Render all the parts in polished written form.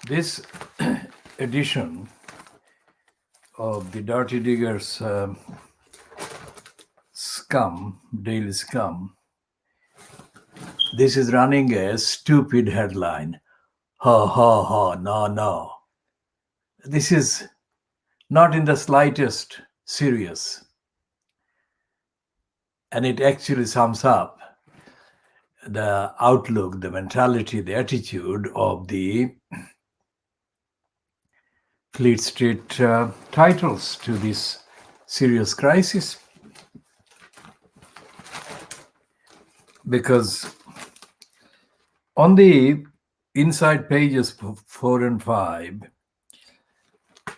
This edition of the Dirty Diggers Daily Scum, this is running a stupid headline. Ha ha ha, no, no. This is not in the slightest serious. And it actually sums up the outlook, the mentality, the attitude of the Fleet Street titles to this serious crisis. Because on the inside pages 4 and 5,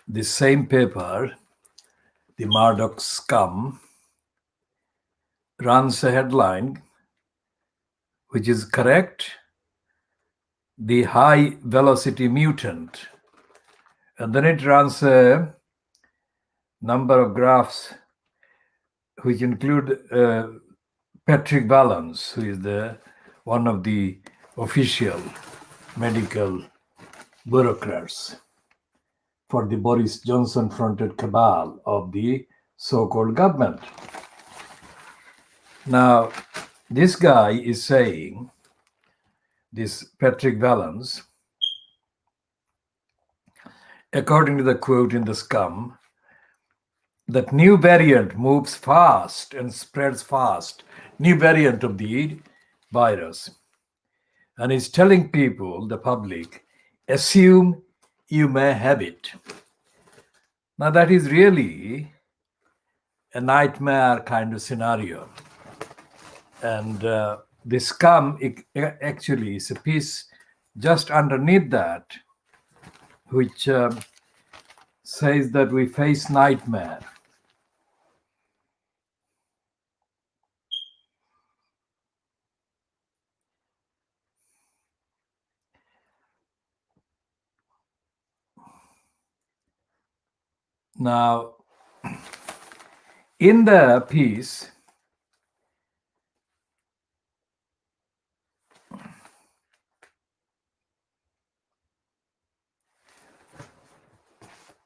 the same paper, the Murdoch scum, runs a headline which is correct, the high velocity mutant. And then it runs a number of graphs which include Patrick Vallance, who is one of the official medical bureaucrats for the Boris Johnson-fronted cabal of the so-called government. Now, this guy is saying, this Patrick Vallance, according to the quote in the scum, that new variant moves fast and spreads fast, new variant of the virus. And is telling people, the public, assume you may have it. Now that is really a nightmare kind of scenario. And the scum actually is a piece just underneath that, which says that we face nightmare. Now, in the piece,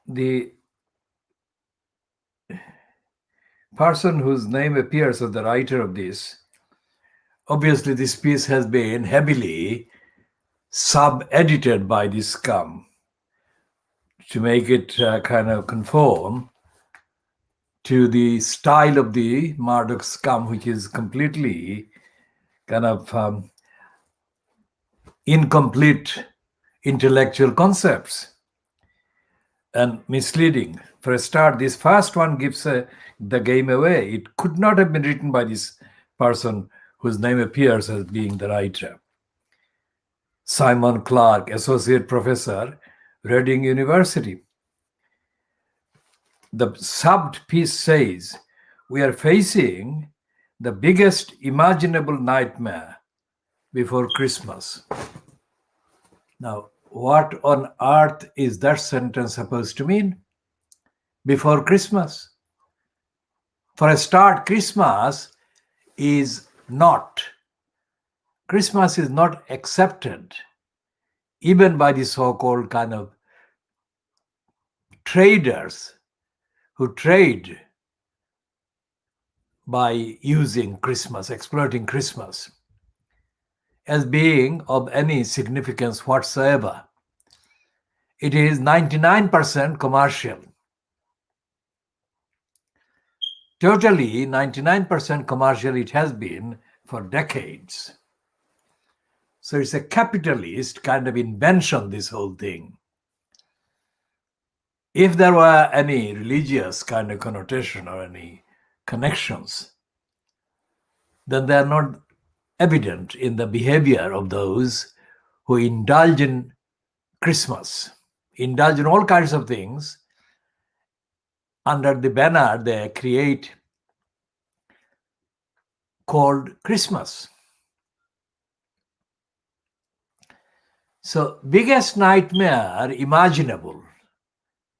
the person whose name appears as the writer of this, obviously this piece has been heavily sub-edited by this scum to make it kind of conform to the style of the Murdoch scum, which is completely kind of incomplete intellectual concepts and misleading. For a start, this first one gives the game away. It could not have been written by this person whose name appears as being the writer. Simon Clark, Associate Professor, Reading University. The subbed piece says, we are facing the biggest imaginable nightmare before Christmas. Now, what on earth is that sentence supposed to mean? Before Christmas. For a start, Christmas is not accepted even by the so-called kind of traders who trade by using Christmas, exploiting Christmas, as being of any significance whatsoever. It is 99% commercial. Totally 99% commercial it has been for decades. So it's a capitalist kind of invention, this whole thing. If there were any religious kind of connotation or any connections, then they are not evident in the behavior of those who indulge in Christmas, indulge in all kinds of things under the banner they create called Christmas. So, biggest nightmare imaginable.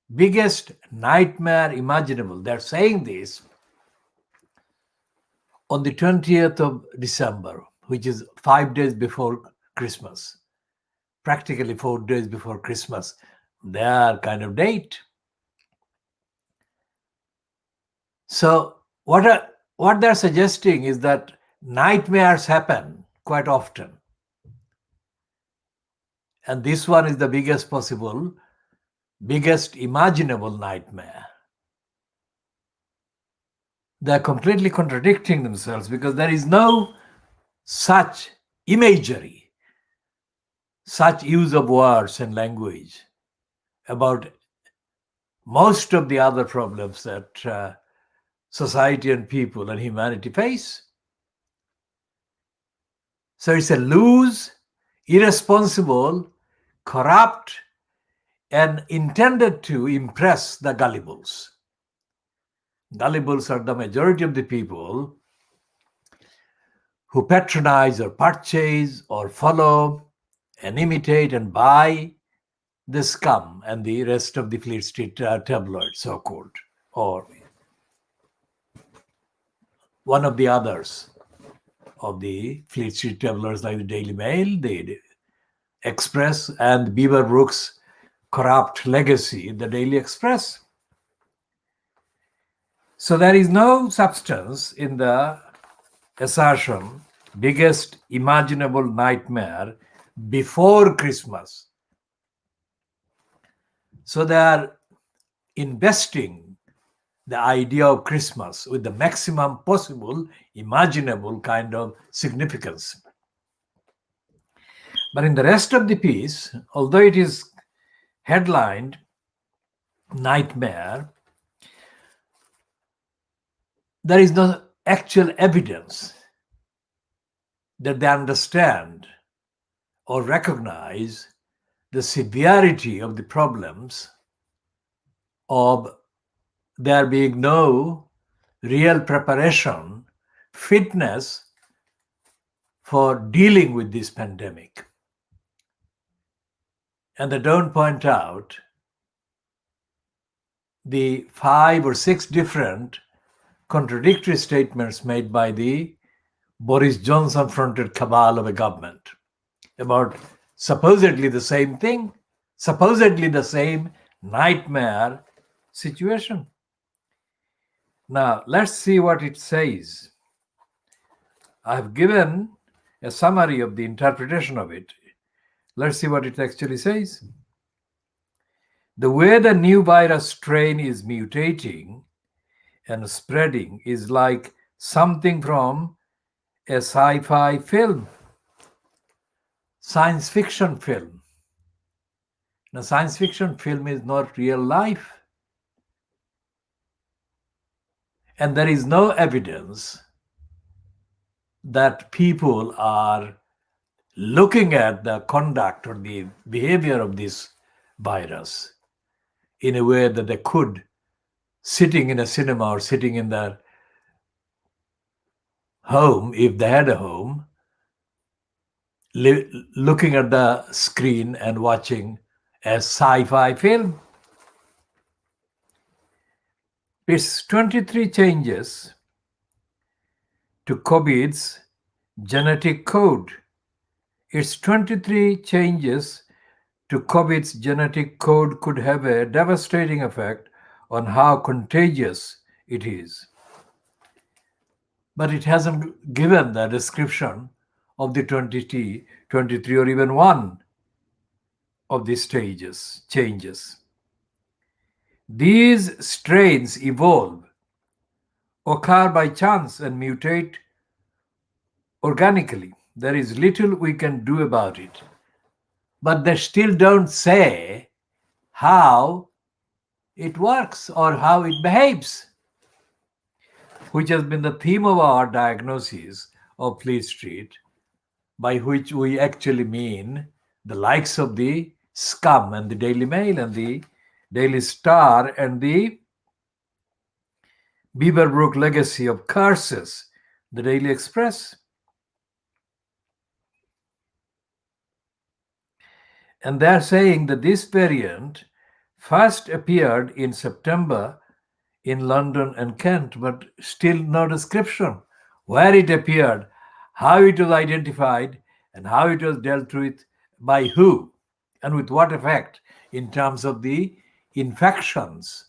They're saying this on the 20th of December, which is 5 days before Christmas. practically 4 days before Christmas, their kind of date. So what they're suggesting is that nightmares happen quite often. And this one is the biggest imaginable nightmare. They're completely contradicting themselves because there is no such imagery, such use of words and language about most of the other problems that society and people and humanity face. So it's a loose, irresponsible, corrupt, and intended to impress the gullibles. Gullibles are the majority of the people who patronize or purchase or follow and imitate and buy the scum and the rest of the Fleet Street tabloid, so-called, or one of the others of the Fleet Street tabloids like the Daily Mail, the Express, and Beaver Brooks' corrupt legacy, the Daily Express. So there is no substance in the assertion, biggest imaginable nightmare before Christmas. So they are investing the idea of Christmas with the maximum possible imaginable kind of significance. But in the rest of the piece, although it is headlined nightmare, there is no actual evidence that they understand or recognize the severity of the problems of there being no real preparation, fitness for dealing with this pandemic. And they don't point out the 5 or 6 different contradictory statements made by the Boris Johnson-fronted cabal of a government about supposedly the same thing, supposedly the same nightmare situation. Now, let's see what it says. I have given a summary of the interpretation of it. Let's see what it actually says. The way the new virus strain is mutating and spreading is like something from a sci-fi film, science fiction film. Now, science fiction film is not real life. And there is no evidence that people are looking at the conduct or the behavior of this virus in a way that they could, sitting in a cinema or sitting in their home, if they had a home, looking at the screen and watching a sci-fi film. It's 23 changes to COVID's genetic code. Its 23 changes to COVID's genetic code could have a devastating effect on how contagious it is. But it hasn't given the description of the 23 or even one of these changes. These strains evolve, occur by chance, and mutate organically. There is little we can do about it. But they still don't say how it works or how it behaves, which has been the theme of our diagnosis of Fleet Street, by which we actually mean the likes of the scum and the Daily Mail and the Daily Star and the Beaverbrook legacy of curses, the Daily Express. And they're saying that this variant first appeared in September in London and Kent, but still no description where it appeared, how it was identified, and how it was dealt with by who. and with what effect in terms of the infections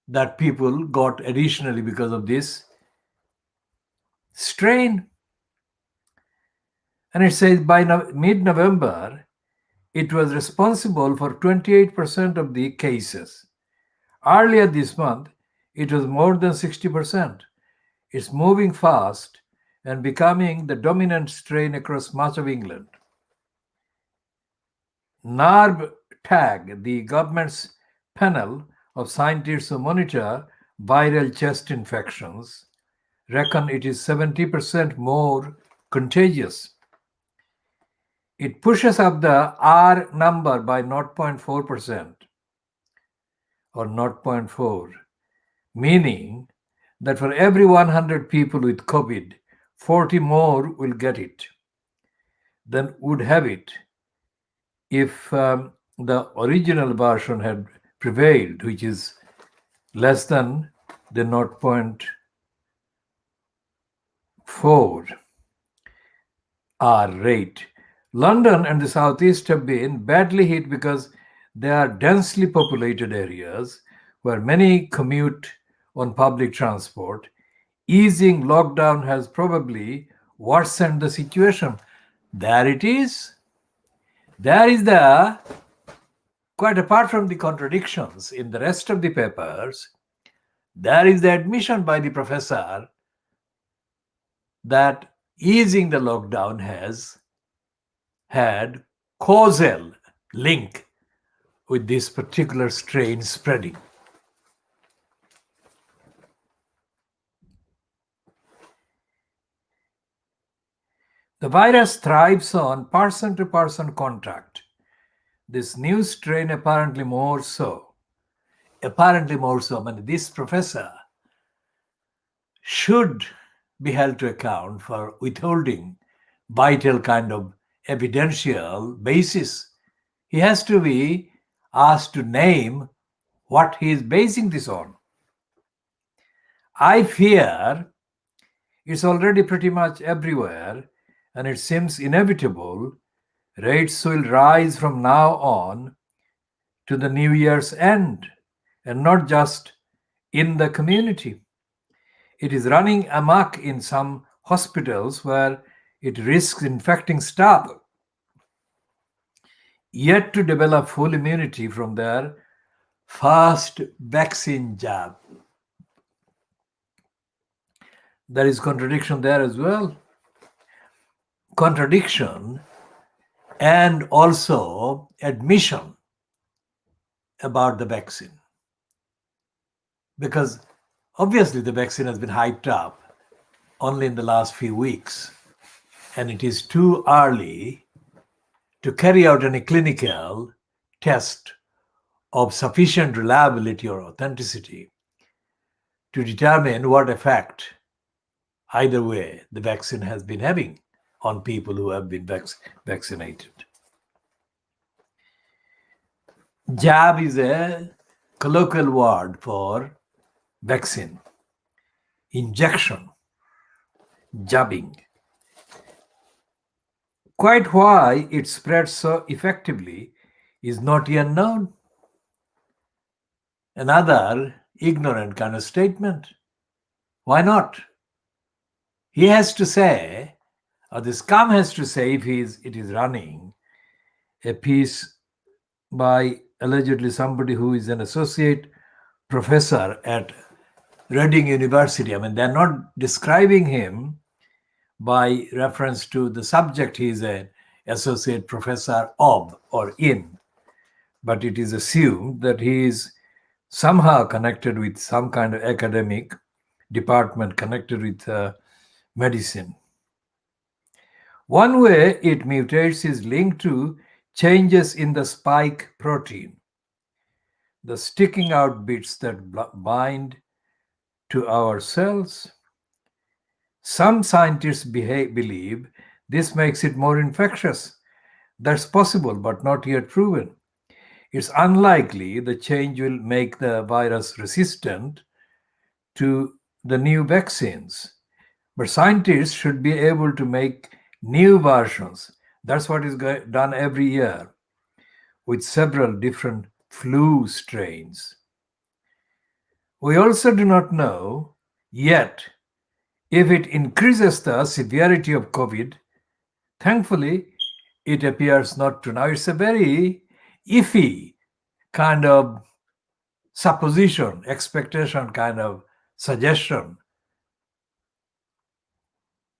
that people got additionally because of this strain. And it says by mid-November, it was responsible for 28% of the cases. Earlier this month, it was more than 60%. It's moving fast and becoming the dominant strain across much of England. NARB TAG, the government's panel of scientists who monitor viral chest infections, reckon it is 70% more contagious. It pushes up the R number by 0.4% or 0.4, meaning that for every 100 people with COVID, 40 more will get it than would have it if the original version had prevailed, which is less than the 0.4 R rate. London and the southeast have been badly hit because they are densely populated areas where many commute on public transport. Easing lockdown has probably worsened the situation. There it is. There is the, quite apart from the contradictions in the rest of the papers, there is the admission by the professor that easing the lockdown has had causal link with this particular strain spreading. The virus thrives on person-to-person contact. This new strain apparently more so. I mean, this professor should be held to account for withholding vital kind of evidential basis. He has to be asked to name what he is basing this on. I fear it's already pretty much everywhere, and it seems inevitable rates will rise from now on to the New Year's end, and not just in the community. It is running amok in some hospitals where it risks infecting staff yet to develop full immunity from their first vaccine jab. There is contradiction there as well. Contradiction and also admission about the vaccine. Because obviously the vaccine has been hyped up only in the last few weeks, and it is too early to carry out any clinical test of sufficient reliability or authenticity to determine what effect either way the vaccine has been having on people who have been vaccinated. Jab is a colloquial word for vaccine. Injection, jabbing. Quite why it spreads so effectively is not yet known. Another ignorant kind of statement. Why not? He has to say, or the scum has to say, if it is running a piece by allegedly somebody who is an associate professor at Reading University. I mean, they're not describing him by reference to the subject he is an associate professor of or in, but it is assumed that he is somehow connected with some kind of academic department connected with medicine. One way it mutates is linked to changes in the spike protein, the sticking out bits that bind to our cells. Some scientists believe this makes it more infectious. That's possible, but not yet proven. It's unlikely the change will make the virus resistant to the new vaccines. But scientists should be able to make new versions. That's what is done every year. with several different flu strains. We also do not know yet if it increases the severity of COVID. Thankfully, it appears not to. Now, it's a very iffy kind of supposition, expectation, kind of suggestion.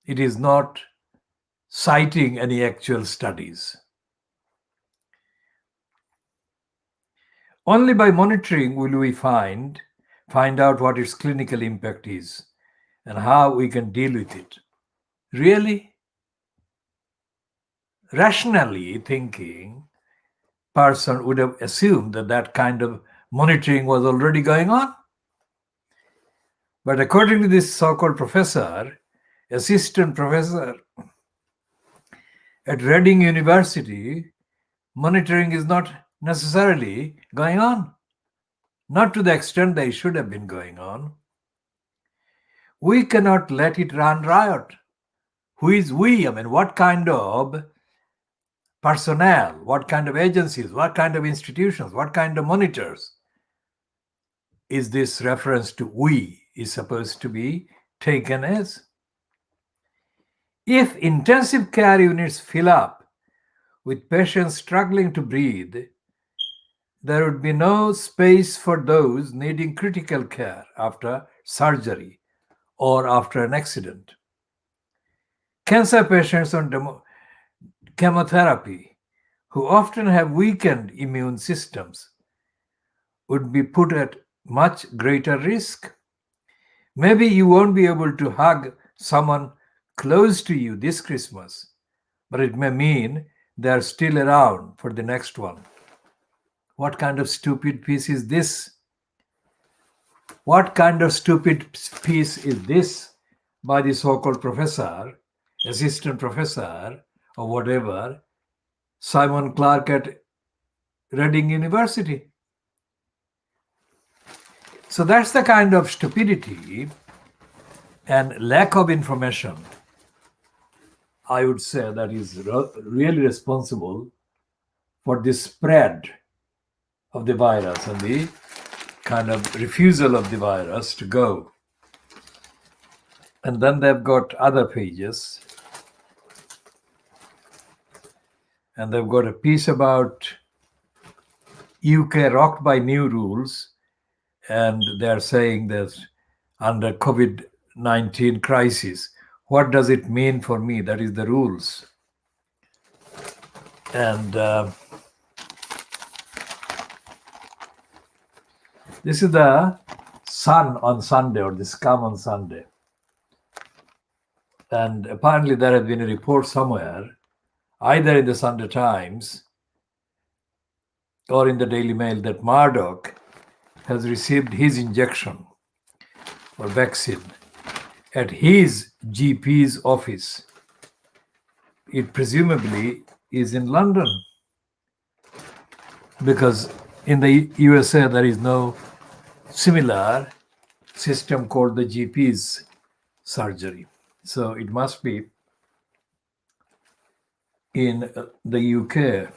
It is not citing any actual studies. Only by monitoring will we find out what its clinical impact is and how we can deal with it. Really, rationally thinking, person would have assumed that that kind of monitoring was already going on. But according to this so-called professor, assistant professor at Reading University, monitoring is not necessarily going on, not to the extent they should have been going on. We cannot let it run riot. Who is we? I mean, what kind of personnel, what kind of agencies, what kind of institutions, what kind of monitors is this reference to we is supposed to be taken as? If intensive care units fill up with patients struggling to breathe, there would be no space for those needing critical care after surgery or after an accident. Cancer patients on chemotherapy, who often have weakened immune systems, would be put at much greater risk. Maybe you won't be able to hug someone close to you this Christmas, but it may mean they're still around for the next one. What kind of stupid piece is this? What kind of stupid piece is this by the so-called professor, assistant professor, or whatever, Simon Clark at Reading University? So that's the kind of stupidity and lack of information, I would say, that is really responsible for the spread of the virus and the kind of refusal of the virus to go. And then they've got other pages. And they've got a piece about UK rocked by new rules. And they're saying that under COVID-19 crisis, what does it mean for me? That is the rules. And this is the Sun on Sunday, or the Scum on Sunday. And apparently there has been a report somewhere, either in the Sunday Times or in the Daily Mail, that Murdoch has received his injection or vaccine at his GP's office. It presumably is in London, because in the USA there is no similar system called the GP's surgery. So it must be in the UK.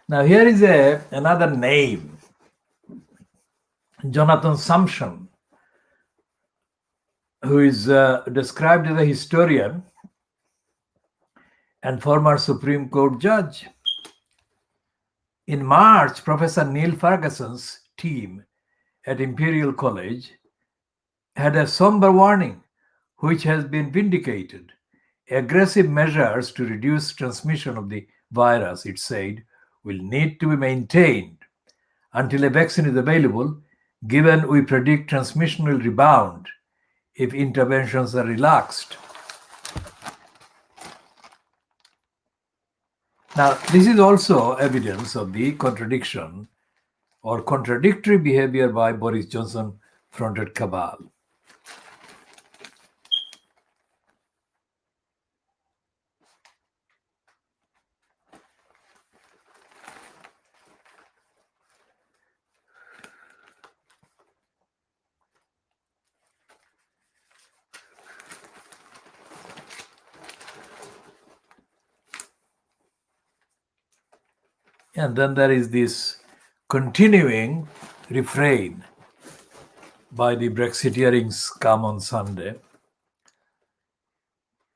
Now here is another name, Jonathan Sumption, who is described as a historian and former Supreme Court judge. In March, Professor Neil Ferguson's team at Imperial College had a somber warning, which has been vindicated. Aggressive measures to reduce transmission of the virus, it said, will need to be maintained until a vaccine is available, given we predict transmission will rebound if interventions are relaxed. Now, this is also evidence of the contradiction or contradictory behavior by Boris Johnson-fronted cabal. And then there is this continuing refrain by the Brexiteering scum on Sunday.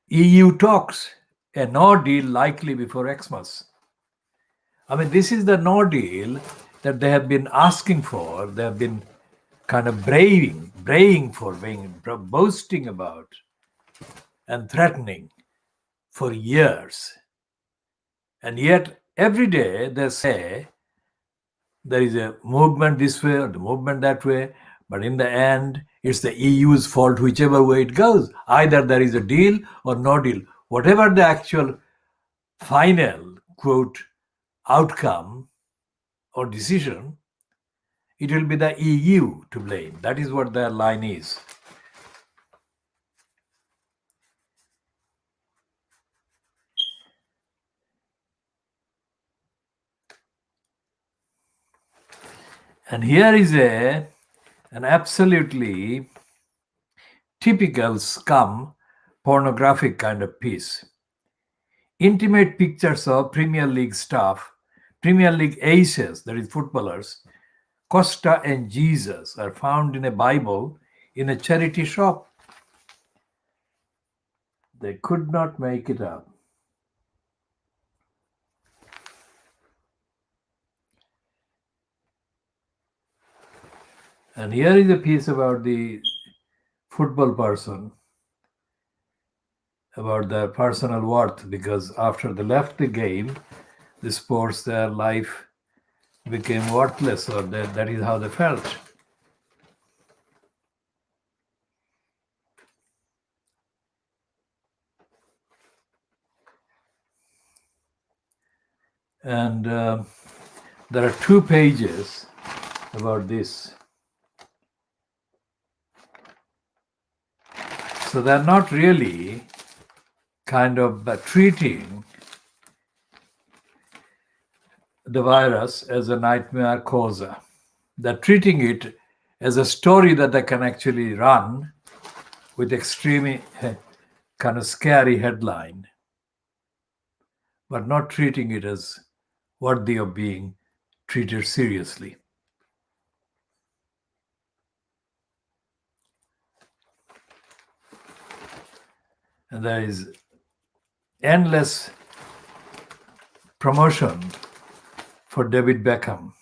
EU talks, a no deal likely before Xmas. I mean, this is the no deal that they have been asking for. They have been kind of braying for, boasting about, and threatening for years. And yet, every day they say there is a movement this way or the movement that way, but in the end, it's the EU's fault, whichever way it goes. Either there is a deal or no deal. Whatever the actual final, quote, outcome or decision, it will be the EU to blame. That is what their line is. And here is an absolutely typical scum pornographic kind of piece. Intimate pictures of Premier League staff, Premier League aces, that is footballers, Costa and Jesus, are found in a Bible in a charity shop. They could not make it up. And here is a piece about the football person, about their personal worth, because after they left the game, the sports, their life became worthless, or that is how they felt. And there are 2 pages about this. So they're not really kind of treating the virus as a nightmare causer. They're treating it as a story that they can actually run with extremely kind of scary headline, but not treating it as worthy of being treated seriously. And there is endless promotion for David Beckham.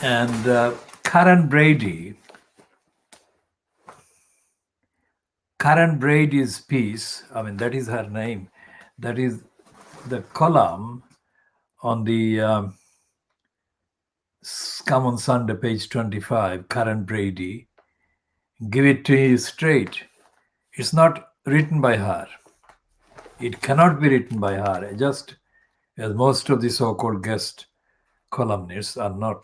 And Karen Brady's piece, I mean, that is her name. That is the column on the Scum on Sunday, page 25, Karen Brady. Give it to you straight. It's not written by her. It cannot be written by her, just as most of the so-called guest columnists are not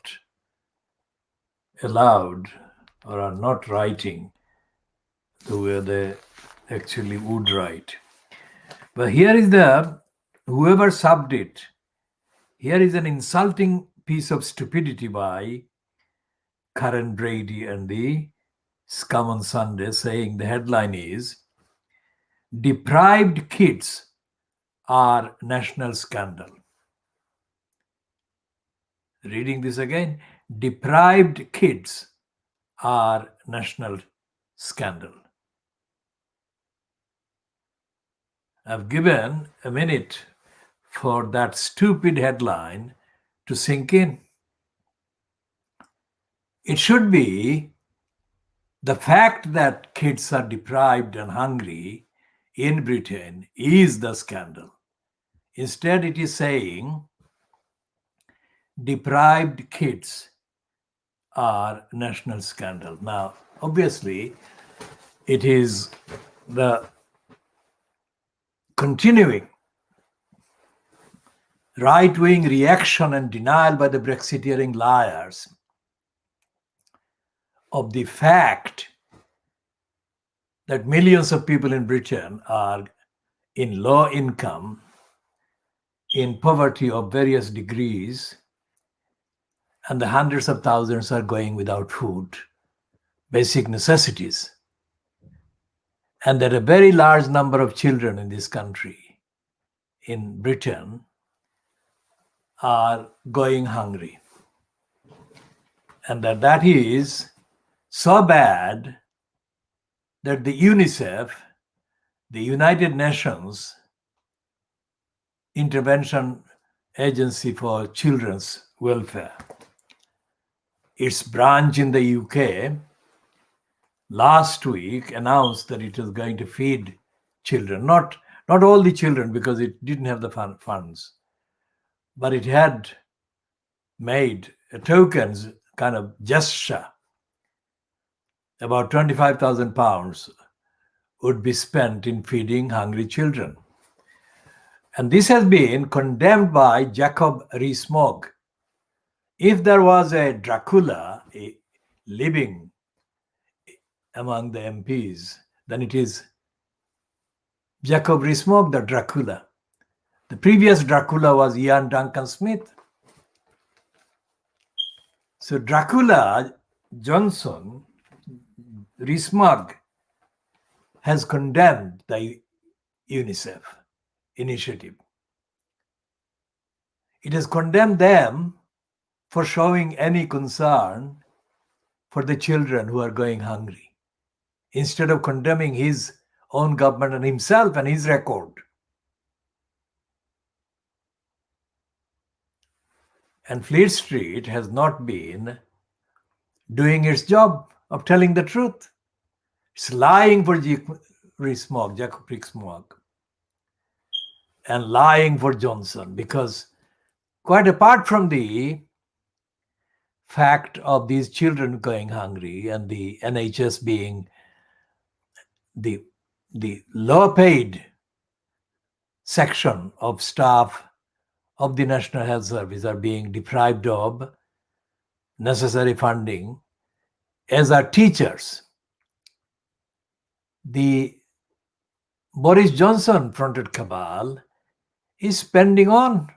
allowed or are not writing the way they actually would write. But here is whoever subbed it, here is an insulting piece of stupidity by Karen Brady and the Scum on Sunday, saying the headline is, "Deprived kids are national scandal." Reading this again, "Deprived kids are national scandal." I've given a minute for that stupid headline to sink in. It should be the fact that kids are deprived and hungry in Britain is the scandal. Instead, it is saying deprived kids are national scandal. Now, obviously, it is the continuing right-wing reaction and denial by the Brexiteering liars of the fact that millions of people in Britain are in low income, in poverty of various degrees, and the hundreds of thousands are going without food, basic necessities, and that a very large number of children in this country, in Britain, are going hungry. And that is so bad that the UNICEF, the United Nations Intervention Agency for Children's Welfare, its branch in the UK, last week announced that it was going to feed children, not all the children because it didn't have the funds, but it had made a tokens kind of gesture. About £25,000 would be spent in feeding hungry children. And this has been condemned by Jacob Rees-Mogg. If there was a Dracula living among the MPs, then it is Jacob Rees-Mogg, the Dracula. The previous Dracula was Ian Duncan Smith. So Dracula Johnson, Rees-Mogg, has condemned the UNICEF initiative. It has condemned them for showing any concern for the children who are going hungry, instead of condemning his own government and himself and his record. And Fleet Street has not been doing its job of telling the truth. It's lying for Jacob Rees-Mogg, and lying for Johnson, because quite apart from the fact of these children going hungry and the NHS being the low-paid section of staff of the National Health Service are being deprived of necessary funding, as are teachers. The Boris Johnson fronted cabal is spending on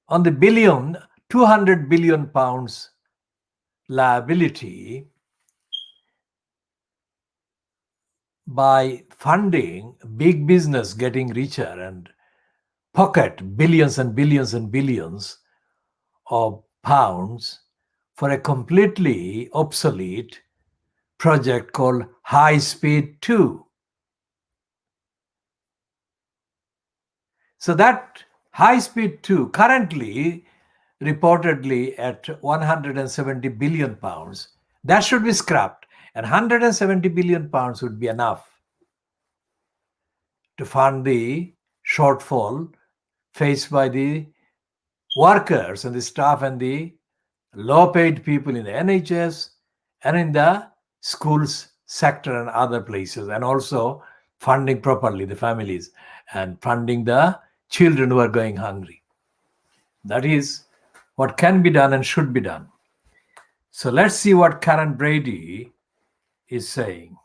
the 200 billion pounds liability by funding big business getting richer and pocket billions and billions and billions of pounds for a completely obsolete project called High Speed 2. So that High Speed 2, currently reportedly at 170 billion pounds, that should be scrapped, and 170 billion pounds would be enough to fund the shortfall faced by the workers and the staff and the low-paid people in the NHS and in the schools sector and other places, and also funding properly the families and funding the children who are going hungry. That is what can be done and should be done. So let's see what Karen Brady is saying.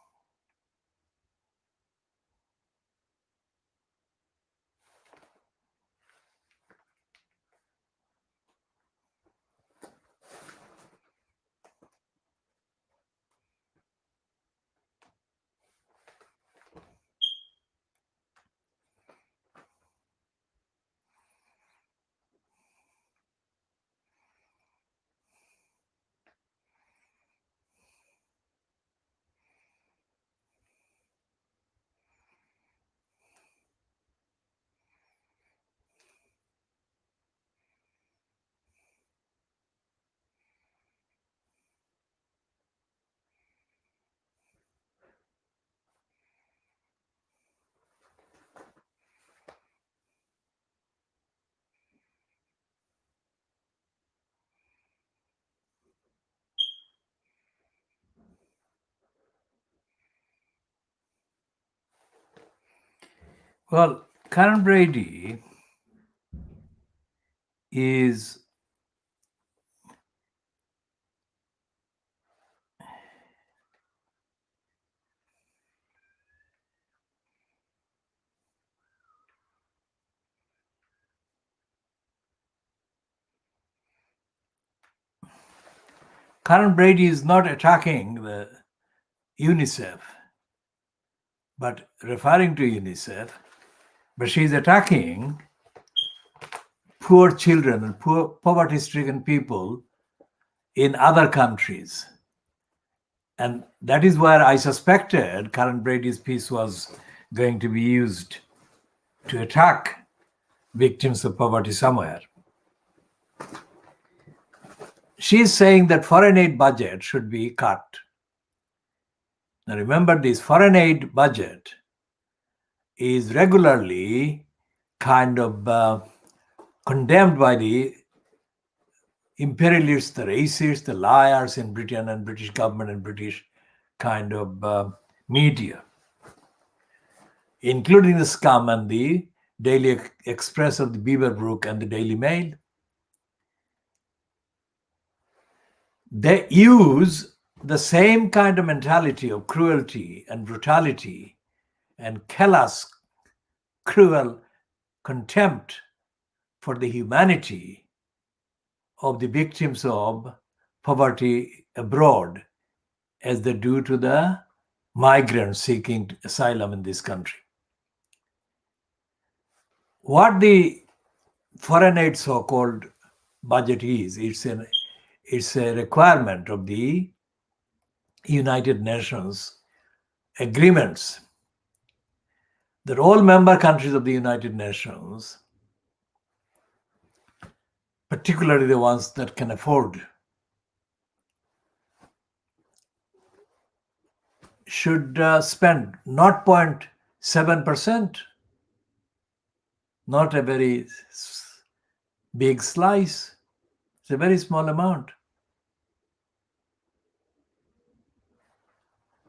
Well, Karen Brady is Karen Brady is not attacking the UNICEF, but referring to UNICEF, but she's attacking poor children and poor poverty-stricken people in other countries. And that is where I suspected Karen Brady's piece was going to be used to attack victims of poverty somewhere. She's saying that foreign aid budget should be cut. Now remember, this foreign aid budget is regularly kind of condemned by the imperialists, the racists, the liars in Britain and British government and British kind of media, including the Scum and the Daily Express of the Beaverbrook and the Daily Mail. They use the same kind of mentality of cruelty and brutality and callous, cruel contempt for the humanity of the victims of poverty abroad as they do to the migrants seeking asylum in this country. What the foreign aid so-called budget is, it's a requirement of the United Nations agreements that all member countries of the United Nations, particularly the ones that can afford, should spend not 0.7%, not a very big slice. It's a very small amount.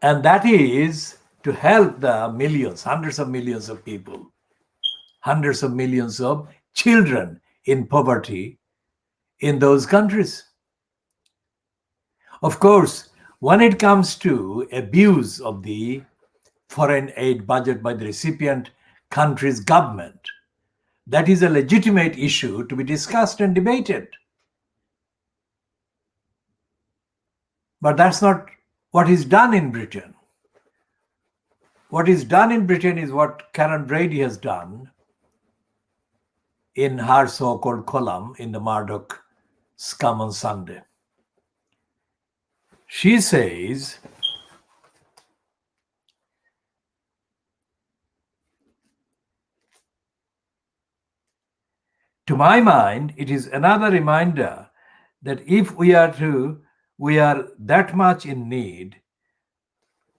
And that is to help the millions, hundreds of millions of people, hundreds of millions of children in poverty in those countries. Of course, when it comes to abuse of the foreign aid budget by the recipient country's government, that is a legitimate issue to be discussed and debated. But that's not what is done in Britain. What is done in Britain is what Karen Brady has done in her so-called column in the Murdoch Scum on Sunday. She says, to my mind, it is another reminder that if we are that much in need,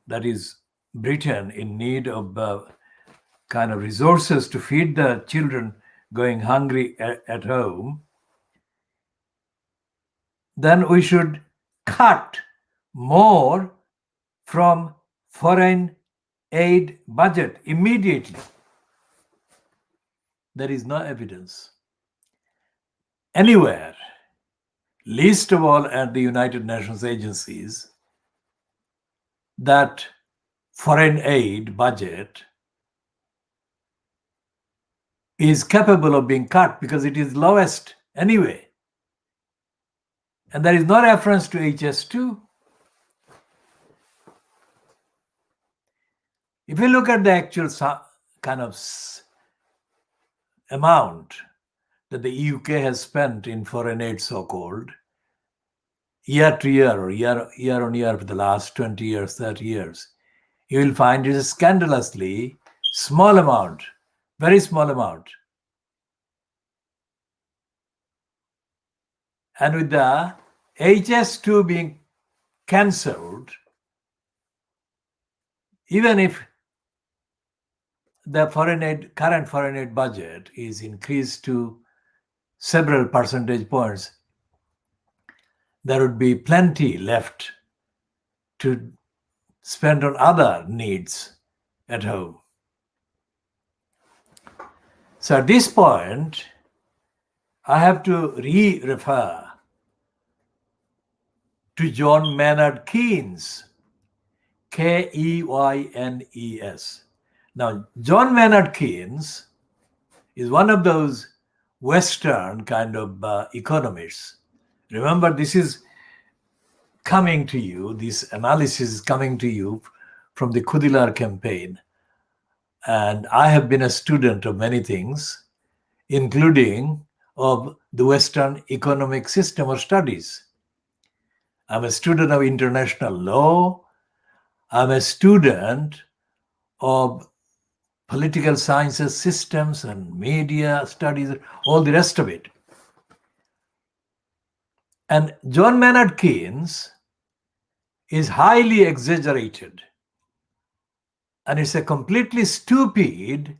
that is Britain in need of kind of resources to feed the children going hungry at home, then we should cut more from foreign aid budget immediately. There is no evidence anywhere, least of all at the United Nations agencies, that foreign aid budget is capable of being cut because it is lowest anyway. And there is no reference to HS2. If you look at the actual kind of amount that the UK has spent in foreign aid, so-called, year to year or year on year for the last 20 years, 30 years, you will find it is a scandalously small amount, very small amount. And with the HS2 being cancelled, even if the current foreign aid budget is increased to several percentage points, there would be plenty left to spend on other needs at home. So at this point, I have to refer to John Maynard Keynes, Keynes. Now, John Maynard Keynes is one of those Western kind of economists. Remember, this is coming to you, this analysis is coming to you from the Khudeelaar campaign. And I have been a student of many things, including of the Western economic system or studies. I'm a student of international law. I'm a student of political sciences, systems, and media studies, all the rest of it. And John Maynard Keynes is highly exaggerated. And it's a completely stupid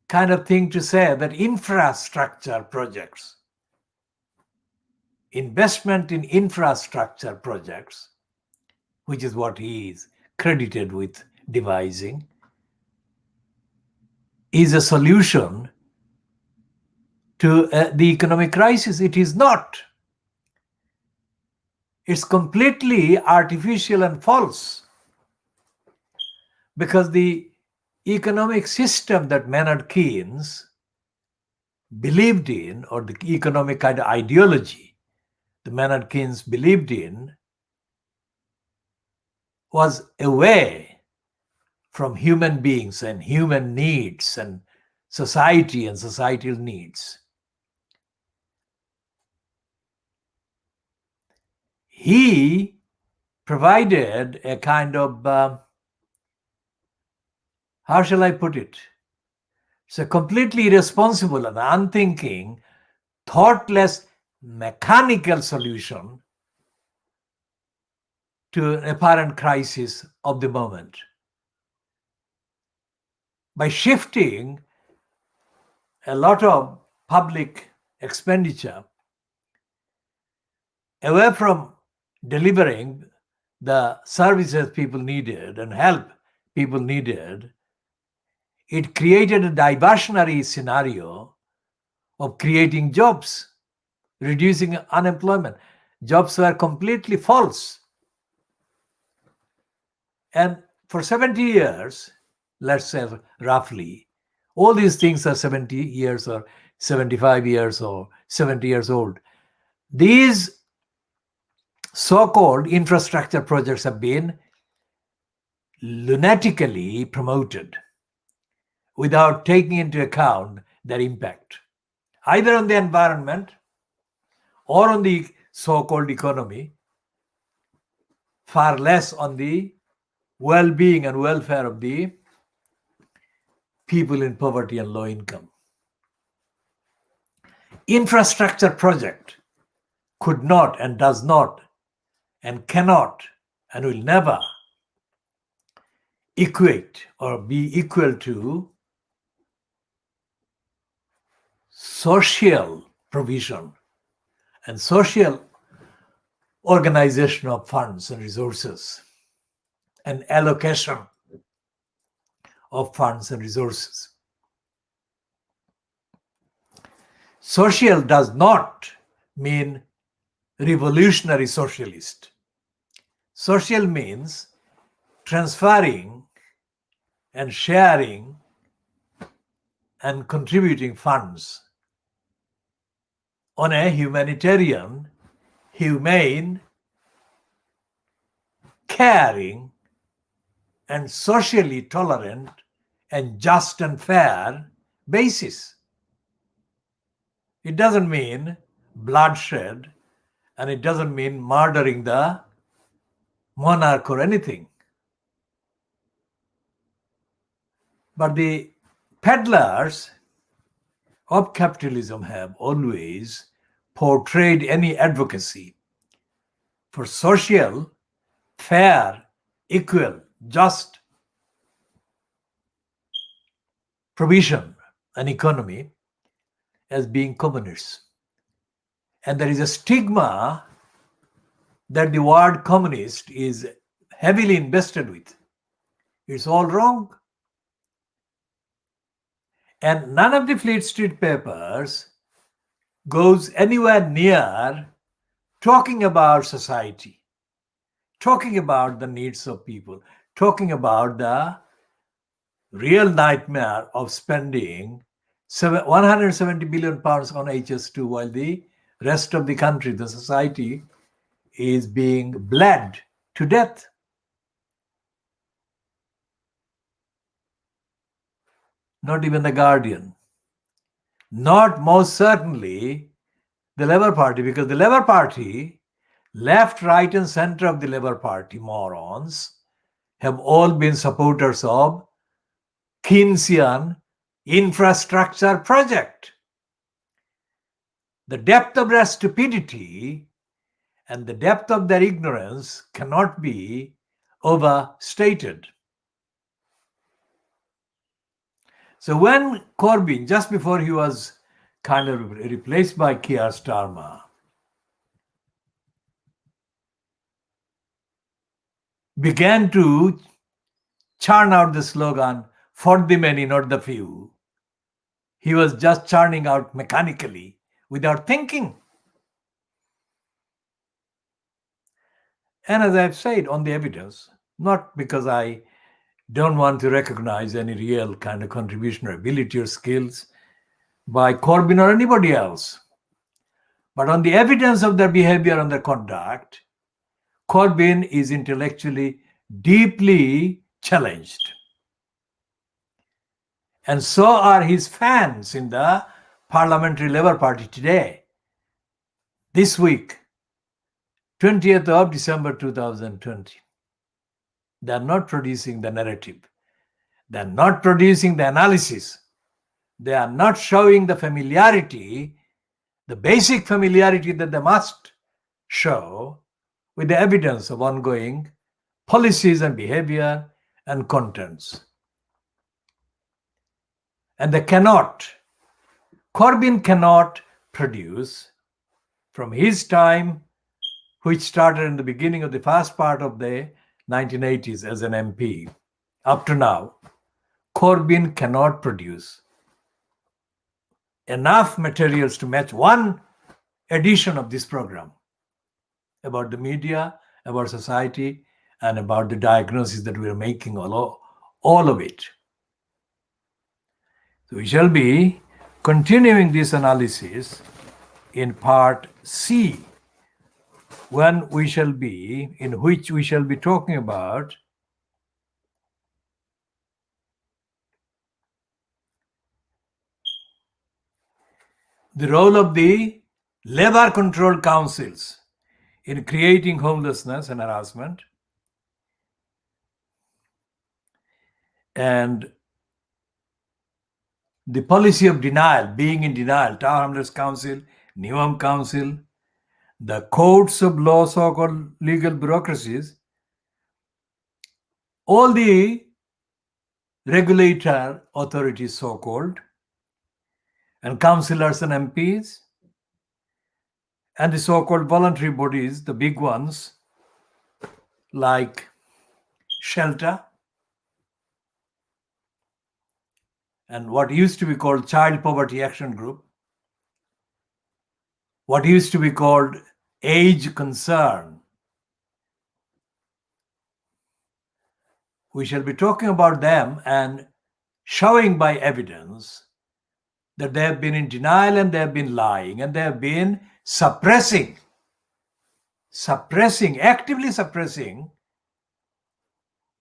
kind of thing to say that infrastructure projects, investment in infrastructure projects, which is what he is credited with devising, is a solution to the economic crisis. It is not. It's completely artificial and false, because the economic system that Maynard Keynes believed in, or the economic kind of ideology that Maynard Keynes believed in, was away from human beings and human needs and society and societal needs. He provided a kind of, how shall I put it? It's a completely irresponsible and unthinking, thoughtless, mechanical solution to an apparent crisis of the moment. By shifting a lot of public expenditure away from delivering the services people needed and help people needed, it created a diversionary scenario of creating jobs, reducing unemployment. Jobs were completely false. And for 70 years, let's say roughly, all these things are 70 years or 75 years or 70 years old. These so-called infrastructure projects have been lunatically promoted without taking into account their impact, either on the environment or on the so-called economy, far less on the well-being and welfare of the people in poverty and low income. Infrastructure project could not and does not and cannot and will never equate or be equal to social provision and social organization of funds and resources and allocation of funds and resources. Social does not mean revolutionary socialist. Social means transferring and sharing and contributing funds on a humanitarian, humane, caring, and socially tolerant and just and fair basis. It doesn't mean bloodshed, and it doesn't mean murdering the monarch or anything. But the peddlers of capitalism have always portrayed any advocacy for social, fair, equal, just provision and economy as being communists. And there is a stigma that the word communist is heavily invested with. It's all wrong. And none of the Fleet Street papers goes anywhere near talking about society, talking about the needs of people, talking about the real nightmare of spending 170 billion pounds on HS2 while the rest of the country, the society, is being bled to death. Not even the Guardian. Not most certainly the Labour Party, because the Labour Party, left, right, and center of the Labour Party morons, have all been supporters of Keynesian infrastructure project. The depth of their stupidity and the depth of their ignorance cannot be overstated. So when Corbyn, just before he was kind of replaced by Keir Starmer, began to churn out the slogan, for the many, not the few, he was just churning out mechanically without thinking. And as I've said, on the evidence, not because I don't want to recognize any real kind of contribution or ability or skills by Corbyn or anybody else, but on the evidence of their behavior and their conduct, Corbyn is intellectually deeply challenged. And so are his fans in the Parliamentary Labour Party today. This week, 20th of December 2020. They are not producing the narrative. They are not producing the analysis. They are not showing the familiarity, the basic familiarity that they must show with the evidence of ongoing policies and behavior and contents. And they cannot, Corbyn cannot produce from his time, which started in the beginning of the first part of the 1980s as an MP, up to now, Corbyn cannot produce enough materials to match one edition of this program about the media, about society, and about the diagnosis that we are making, all of it. So we shall be continuing this analysis in part C, in which we shall be talking about the role of the labor control councils in creating homelessness and harassment, and the policy of denial, being in denial, Tower Hamlets Council, Newham Council, the courts of law, so-called legal bureaucracies, all the regulator authorities, so-called, and councillors and MPs, and the so-called voluntary bodies, the big ones, like Shelter, and what used to be called Child Poverty Action Group, what used to be called Age Concern. We shall be talking about them and showing by evidence that they have been in denial and they have been lying and they have been actively suppressing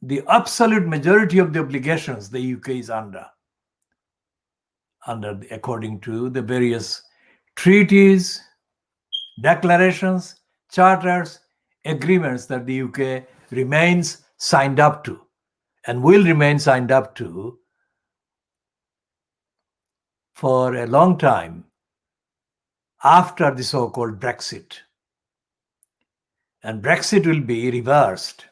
the absolute majority of the obligations the UK is under according to the various treaties, declarations, charters, agreements that the UK remains signed up to and will remain signed up to for a long time after the so-called Brexit. And Brexit will be reversed.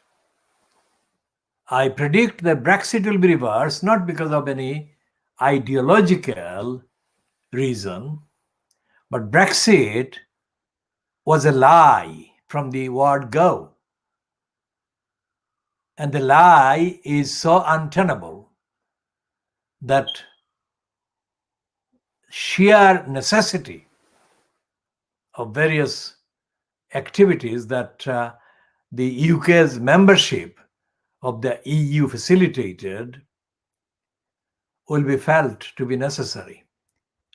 I predict that Brexit will be reversed not because of any ideological reason, but Brexit was a lie from the word go. And the lie is so untenable that sheer necessity of various activities that the UK's membership of the EU facilitated will be felt to be necessary,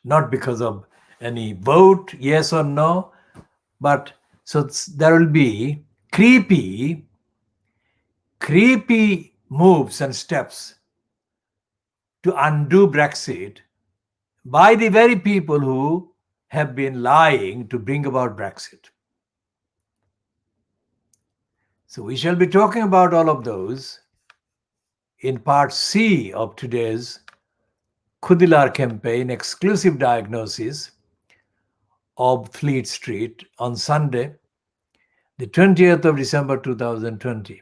not because of any vote, yes or no, but so there will be creepy moves and steps to undo Brexit by the very people who have been lying to bring about Brexit. So we shall be talking about all of those in part C of today's Khoodeelaar campaign exclusive diagnosis of Fleet Street on Sunday, the 20th of December 2020.